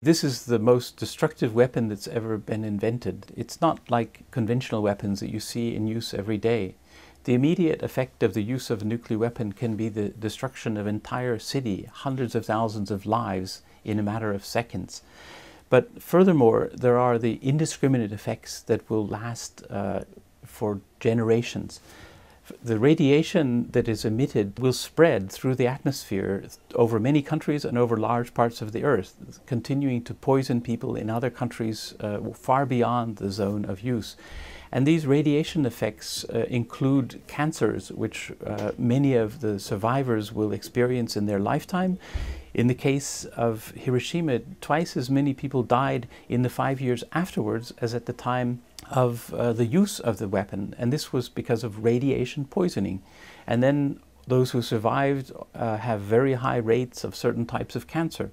This is the most destructive weapon that's ever been invented. It's not like conventional weapons that you see in use every day. The immediate effect of the use of a nuclear weapon can be the destruction of an entire city, hundreds of thousands of lives in a matter of seconds. But furthermore, there are the indiscriminate effects that will last for generations. The radiation that is emitted will spread through the atmosphere over many countries and over large parts of the earth, continuing to poison people in other countries far beyond the zone of use. And these radiation effects include cancers, which many of the survivors will experience in their lifetime. In the case of Hiroshima, twice as many people died in the 5 years afterwards as at the time of the use of the weapon, and this was because of radiation poisoning. And then those who survived have very high rates of certain types of cancer.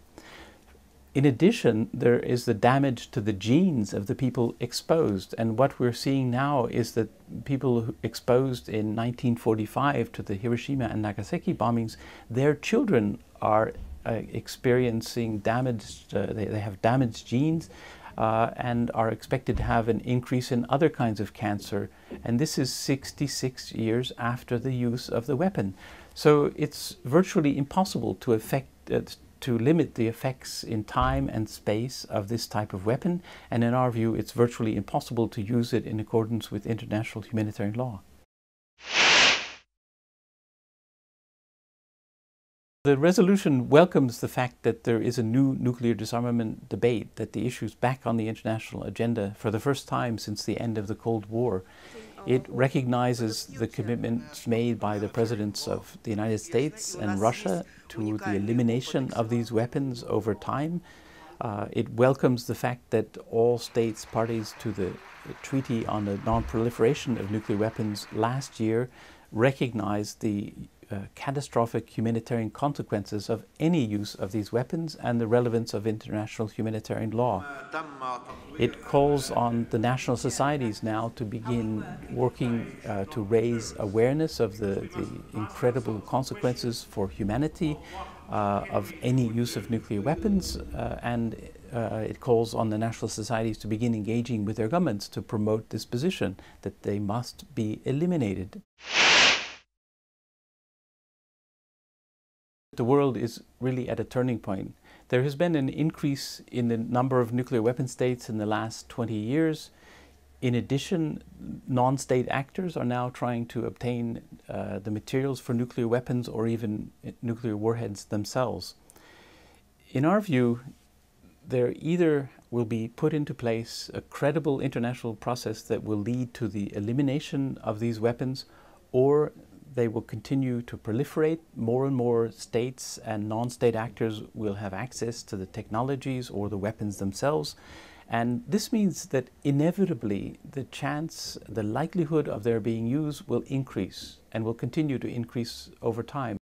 In addition, there is the damage to the genes of the people exposed, and what we're seeing now is that people exposed in 1945 to the Hiroshima and Nagasaki bombings, their children are experiencing damaged, they have damaged genes, and are expected to have an increase in other kinds of cancer. And this is 66 years after the use of the weapon. So it's virtually impossible to limit the effects in time and space of this type of weapon. And in our view, it's virtually impossible to use it in accordance with international humanitarian law. The resolution welcomes the fact that there is a new nuclear disarmament debate, that the issue is back on the international agenda for the first time since the end of the Cold War. It recognizes the commitments made by the presidents of the United States and Russia to the elimination of these weapons over time. It welcomes the fact that all states parties to the Treaty on the Non-Proliferation of Nuclear Weapons last year recognized the catastrophic humanitarian consequences of any use of these weapons and the relevance of international humanitarian law. It calls on the national societies now to begin working to raise awareness of the incredible consequences for humanity of any use of nuclear weapons, and it calls on the national societies to begin engaging with their governments to promote this position that they must be eliminated. The world is really at a turning point. There has been an increase in the number of nuclear weapon states in the last 20 years. In addition, non-state actors are now trying to obtain the materials for nuclear weapons or even nuclear warheads themselves. In our view, there either will be put into place a credible international process that will lead to the elimination of these weapons, or they will continue to proliferate. More and more states and non-state actors will have access to the technologies or the weapons themselves. And this means that inevitably the likelihood of their being used will increase and will continue to increase over time.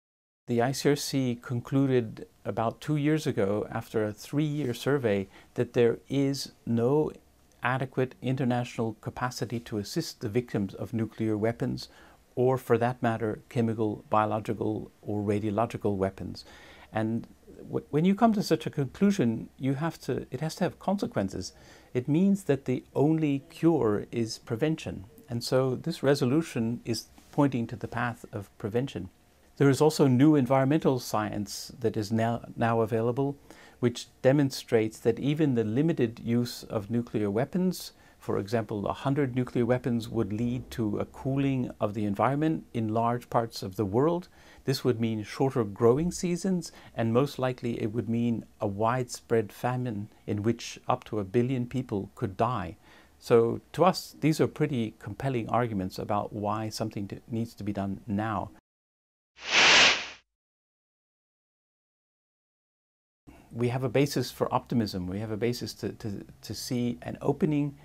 The ICRC concluded about 2 years ago, after a 3-year survey, that there is no adequate international capacity to assist the victims of nuclear weapons, or for that matter, chemical, biological, or radiological weapons. And when you come to such a conclusion, it has to have consequences. It means that the only cure is prevention. And so this resolution is pointing to the path of prevention. There is also new environmental science that is now available, which demonstrates that even the limited use of nuclear weapons, for example, 100 nuclear weapons, would lead to a cooling of the environment in large parts of the world. This would mean shorter growing seasons, and most likely it would mean a widespread famine in which up to 1 billion people could die. So to us, these are pretty compelling arguments about why something needs to be done now. We have a basis for optimism. We have a basis to see an opening,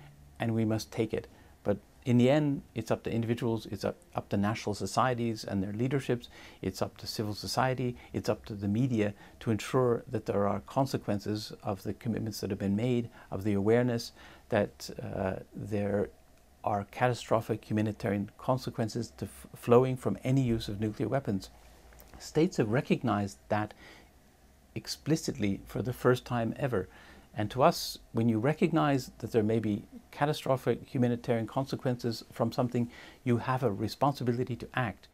and we must take it. But in the end, it's up to individuals, it's up to national societies and their leaderships, it's up to civil society, it's up to the media to ensure that there are consequences of the commitments that have been made, of the awareness that there are catastrophic humanitarian consequences flowing from any use of nuclear weapons. States have recognized that explicitly for the first time ever. And to us, when you recognize that there may be catastrophic humanitarian consequences from something, you have a responsibility to act.